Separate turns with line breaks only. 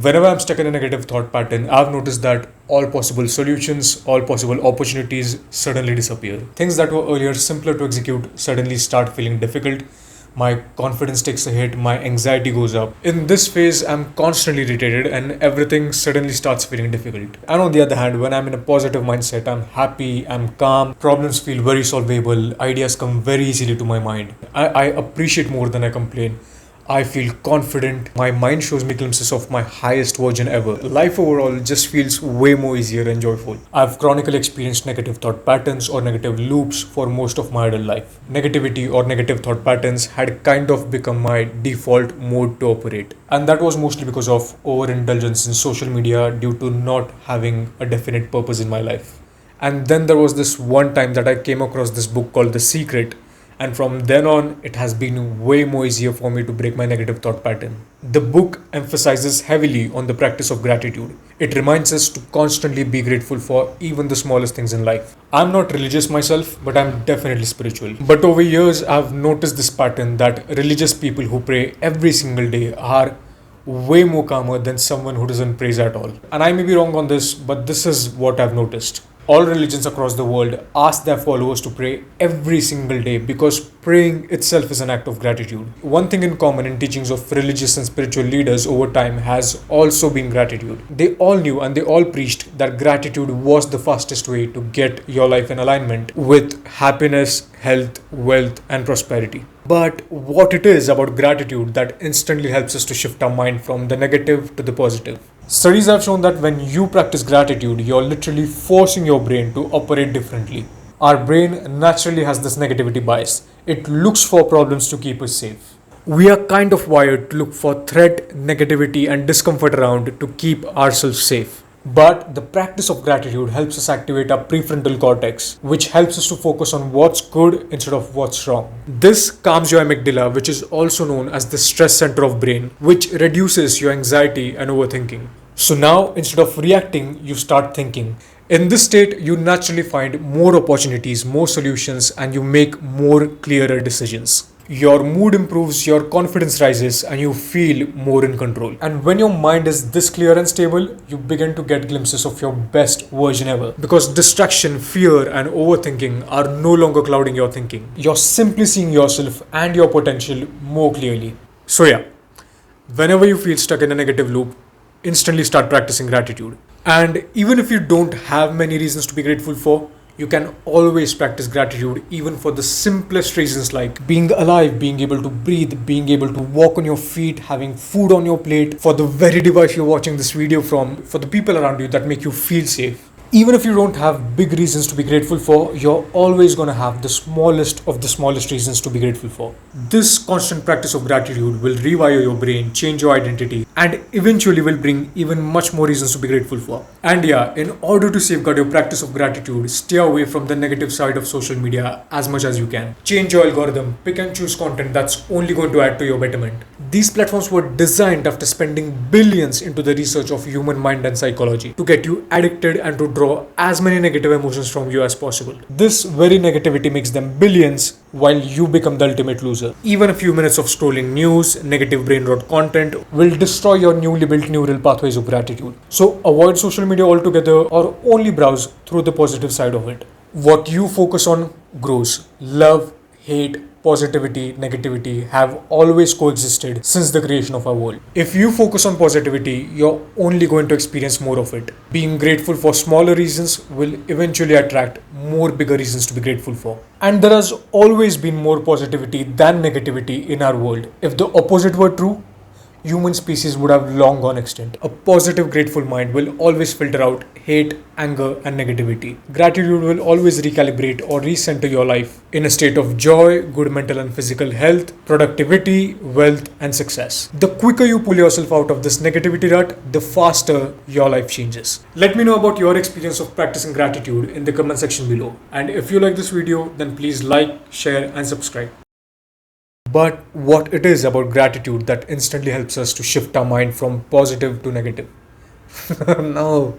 Whenever I'm stuck in a negative thought pattern, I've noticed that all possible solutions, all possible opportunities suddenly disappear. Things that were earlier simpler to execute suddenly start feeling difficult. My confidence takes a hit, my anxiety goes up. In this phase, I'm constantly irritated and everything suddenly starts feeling difficult. And on the other hand, when I'm in a positive mindset, I'm happy, I'm calm, problems feel very solvable, ideas come very easily to my mind. I appreciate more than I complain. I feel confident. My mind shows me glimpses of my highest version ever. Life overall just feels way more easier and joyful. I've chronically experienced negative thought patterns or negative loops for most of my adult life. Negativity or negative thought patterns had kind of become my default mode to operate. And that was mostly because of overindulgence in social media due to not having a definite purpose in my life. And then there was this one time that I came across this book called The Secret, and from then on, it has been way more easier for me to break my negative thought pattern. The book emphasizes heavily on the practice of gratitude. It reminds us to constantly be grateful for even the smallest things in life. I'm not religious myself, but I'm definitely spiritual. But over years, I've noticed this pattern that religious people who pray every single day are way more calmer than someone who doesn't praise at all. And I may be wrong on this, but this is what I've noticed. All religions across the world ask their followers to pray every single day because praying itself is an act of gratitude. One thing in common in teachings of religious and spiritual leaders over time has also been gratitude. They all knew and they all preached that gratitude was the fastest way to get your life in alignment with happiness, health, wealth, and prosperity. But what it is about gratitude that instantly helps us to shift our mind from the negative to the positive? Studies have shown that when you practice gratitude, you're literally forcing your brain to operate differently. Our brain naturally has this negativity bias. It looks for problems to keep us safe. We are kind of wired to look for threat, negativity, and discomfort around to keep ourselves safe. But the practice of gratitude helps us activate our prefrontal cortex, which helps us to focus on what's good instead of what's wrong. This calms your amygdala, which is also known as the stress center of brain, which reduces your anxiety and overthinking. So now, instead of reacting, you start thinking. In this state, you naturally find more opportunities, more solutions, and you make more clearer decisions. Your mood improves, your confidence rises, and you feel more in control. And when your mind is this clear and stable, you begin to get glimpses of your best version ever. Because distraction, fear, and overthinking are no longer clouding your thinking. You're simply seeing yourself and your potential more clearly. So yeah, whenever you feel stuck in a negative loop, instantly start practicing gratitude. And even if you don't have many reasons to be grateful for, you can always practice gratitude even for the simplest reasons like being alive, being able to breathe, being able to walk on your feet, having food on your plate, for the very device you're watching this video from, for the people around you that make you feel safe. Even if you don't have big reasons to be grateful for, you're always going to have the smallest of the smallest reasons to be grateful for. This constant practice of gratitude will rewire your brain, change your identity, and eventually will bring even much more reasons to be grateful for. And yeah, in order to safeguard your practice of gratitude, stay away from the negative side of social media as much as you can. Change your algorithm, pick and choose content that's only going to add to your betterment. These platforms were designed after spending billions into the research of human mind and psychology to get you addicted and to draw as many negative emotions from you as possible. This very negativity makes them billions while you become the ultimate loser. Even a few minutes of scrolling news, negative brain rot content will destroy your newly built neural pathways of gratitude. So avoid social media altogether or only browse through the positive side of it. What you focus on grows. Love, hate, positivity, negativity have always coexisted since the creation of our world. If you focus on positivity, you're only going to experience more of it. Being grateful for smaller reasons will eventually attract more bigger reasons to be grateful for. And there has always been more positivity than negativity in our world. If the opposite were true, human species would have long gone extinct. A positive, grateful mind will always filter out hate, anger, and negativity. Gratitude will always recalibrate or recenter your life in a state of joy, good mental and physical health, productivity, wealth, and success. The quicker you pull yourself out of this negativity rut, the faster your life changes. Let me know about your experience of practicing gratitude in the comment section below. And if you like this video, then please like, share, and subscribe. But what it is about gratitude that instantly helps us to shift our mind from positive to negative? No.